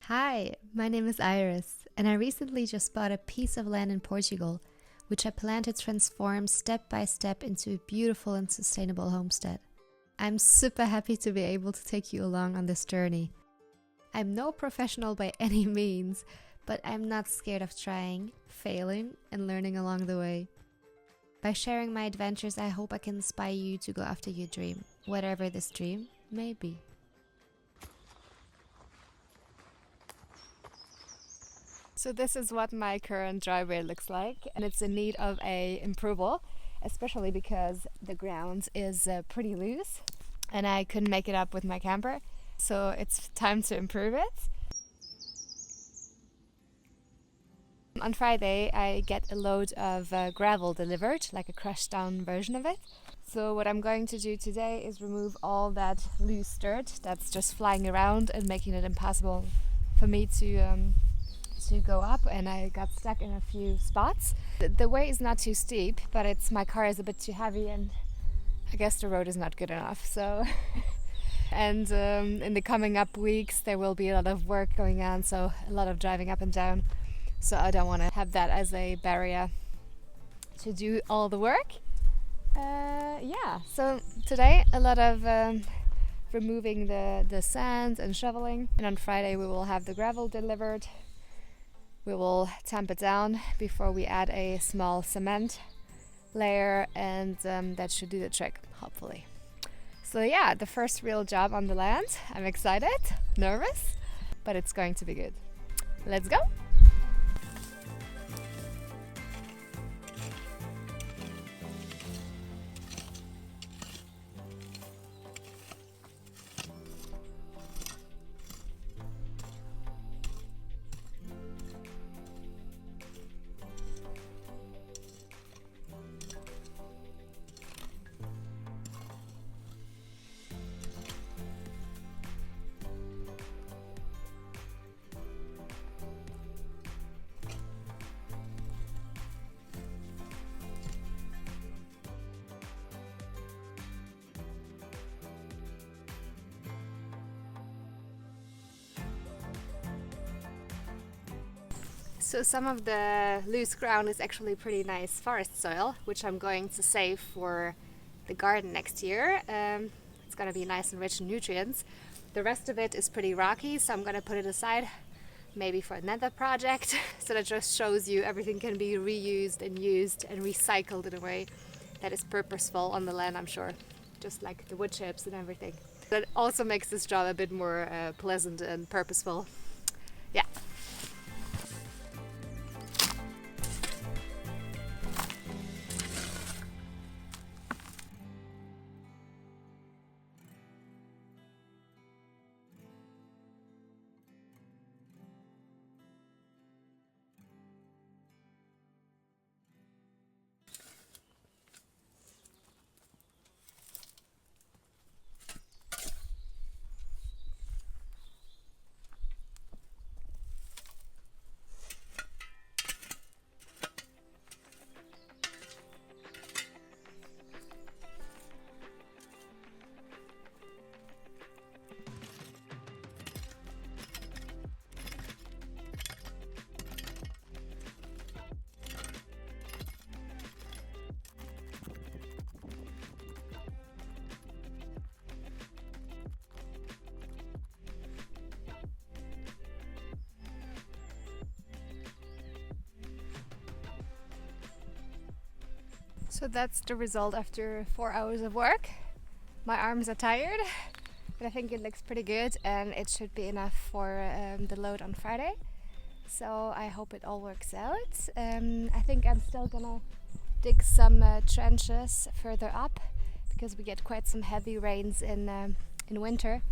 Hi, my name is Iris, and I recently just bought a piece of land in Portugal, which I plan to transform step by step into a beautiful and sustainable homestead. I'm super happy to be able to take you along on this journey. I'm no professional by any means, but I'm not scared of trying, failing, and learning along the way. By sharing my adventures, I hope I can inspire you to go after your dream, whatever this dream may be. So this is what my current driveway looks like, and it's in need of a improval, especially because the ground is pretty loose and I couldn't make it up with my camper, so it's time to improve it. On Friday I get a load of gravel delivered, like a crushed down version of it. So what I'm going to do today is remove all that loose dirt that's just flying around and making it impossible for me to go up, and I got stuck in a few spots. The way is not too steep, but my car is a bit too heavy and I guess the road is not good enough. So and in the coming up weeks there will be a lot of work going on, so a lot of driving up and down. So I don't want to have that as a barrier to do all the work. So today a lot of removing the sand and shoveling, and on Friday we will have the gravel delivered. We will tamp it down before we add a small cement layer, and that should do the trick, hopefully. So yeah, the first real job on the land. I'm excited, nervous, but it's going to be good. Let's go! So some of the loose ground is actually pretty nice forest soil, which I'm going to save for the garden next year. It's going to be nice and rich in nutrients. The rest of it is pretty rocky, so I'm going to put it aside, maybe for another project. So that just shows you everything can be reused and used and recycled in a way that is purposeful on the land, I'm sure. Just like the wood chips and everything. That also makes this job a bit more pleasant and purposeful. Yeah. So that's the result after 4 hours of work. My arms are tired, but I think it looks pretty good and it should be enough for the load on Friday. So I hope it all works out. I think I'm still gonna dig some trenches further up, because we get quite some heavy rains in winter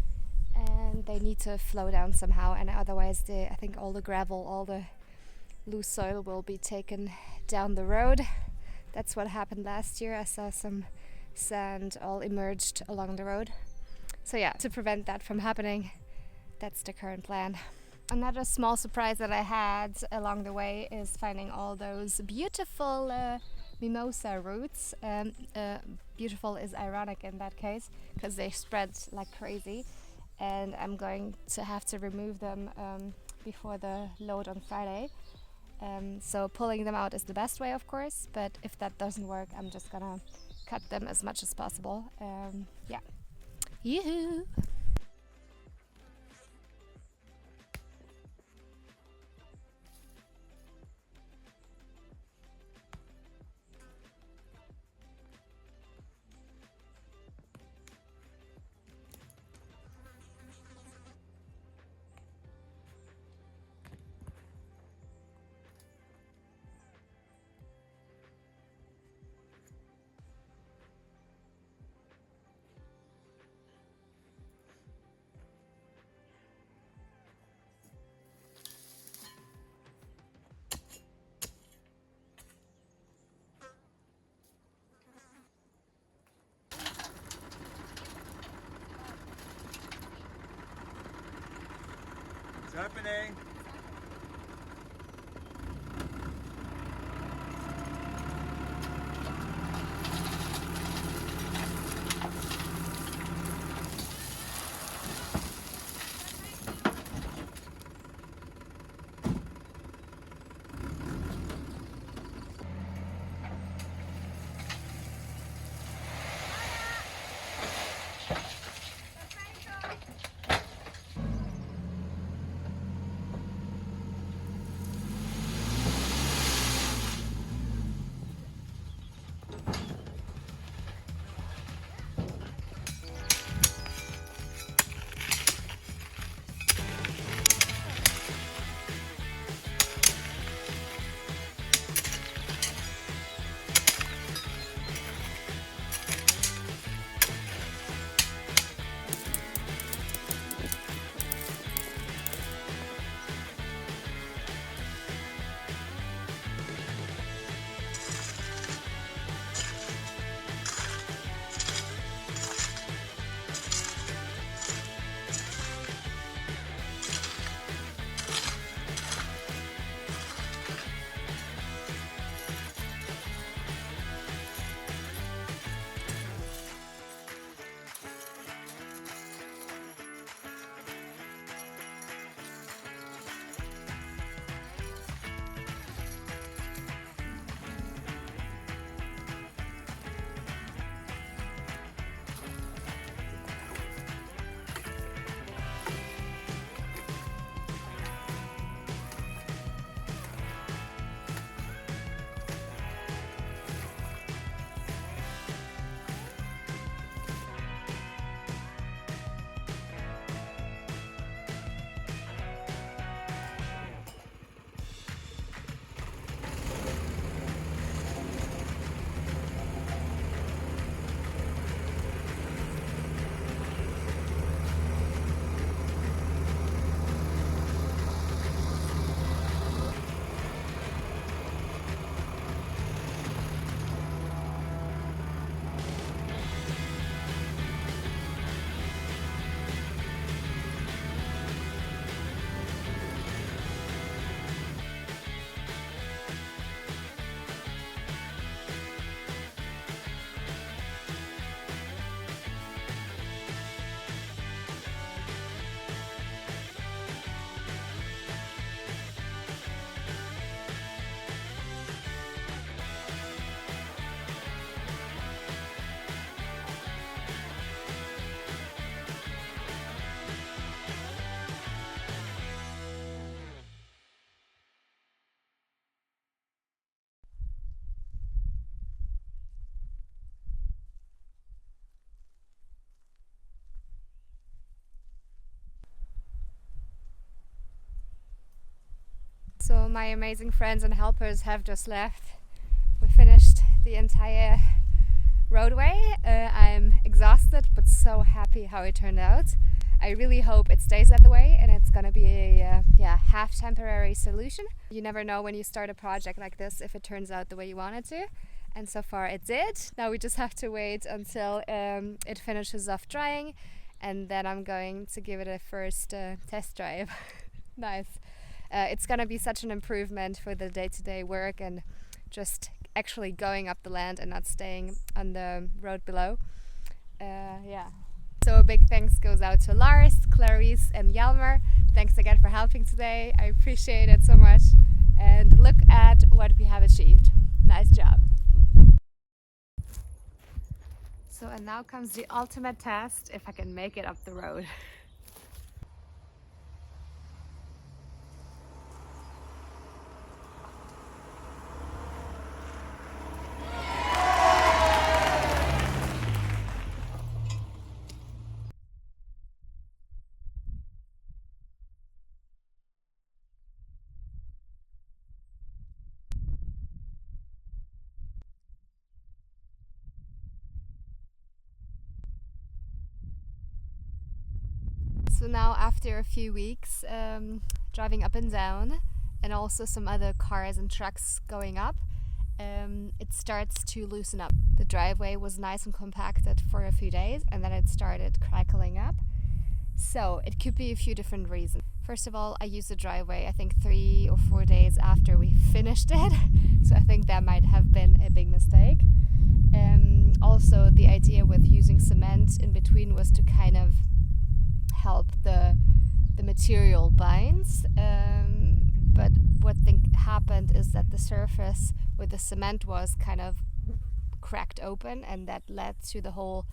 and they need to flow down somehow, and otherwise I think all the gravel, all the loose soil will be taken down the road. That's what happened last year. I saw some sand all emerged along the road. So yeah, to prevent that from happening, that's the current plan. Another small surprise that I had along the way is finding all those beautiful mimosa roots. Beautiful is ironic in that case, because they spread like crazy. and I'm going to have to remove them before the load on Friday. So pulling them out is the best way, of course, but if that doesn't work, I'm just gonna cut them as much as possible. Yeah. Yoo-hoo! What's happening? So my amazing friends and helpers have just left. We finished the entire roadway. I'm exhausted but so happy how it turned out. I really hope it stays that way and it's gonna be a half temporary solution. You never know when you start a project like this if it turns out the way you want it to. And so far it did. Now we just have to wait until it finishes off drying, and then I'm going to give it a first test drive. Nice. It's gonna be such an improvement for the day-to-day work and just actually going up the land and not staying on the road below. Yeah, So a big thanks goes out to Lars, Clarice and Hjalmar. Thanks again for helping today. I appreciate it so much. And look at what we have achieved. Nice job. So and now comes the ultimate test, if I can make it up the road. So now after a few weeks driving up and down and also some other cars and trucks going up, it starts to loosen up. The driveway was nice and compacted for a few days and then it started crackling up. So it could be a few different reasons. First of all, I used the driveway I think 3 or 4 days after we finished it. So I think that might have been a big mistake. Also the idea with using cement in between was to kind of help the material binds, but what I think happened is that the surface where the cement was kind of cracked open and that led to the whole,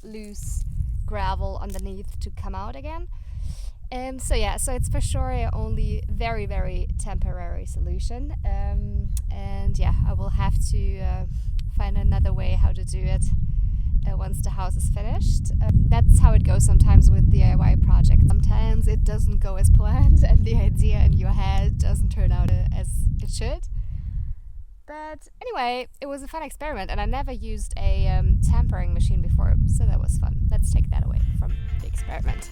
loose gravel underneath to come out again. So it's for sure a only very, very temporary solution, and I will have to find another way how to do it once the house is finished. That's how it goes sometimes with DIY projects. Sometimes it doesn't go as planned and the idea in your head doesn't turn out as it should. But anyway, it was a fun experiment and I never used a tampering machine before, so that was fun. Let's take that away from the experiment.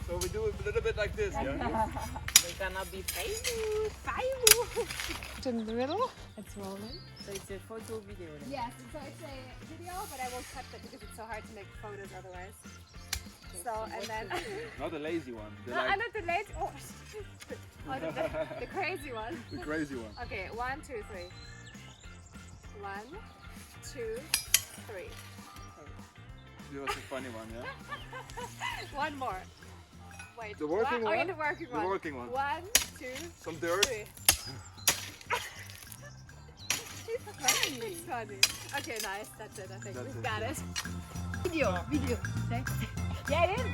So we do it a little bit like this, yeah? We're gonna be famous. In the middle, it's rolling. So it's a photo video then? Yes, so it's a video, but I won't cut it because it's so hard to make photos otherwise. So, and then... Not the lazy one. No, I'm not the lazy... Oh, the crazy one. The crazy one. Okay, 1, 2, 3. 1, 2, 3. That was a funny one, yeah? One more. Wait. The working one? Oh, yeah, the working one. The working one. 1, 2, Some dirt. 3. It's funny. Okay, nice. That's it. I think we've got it. Video. Say. Yeah, it is.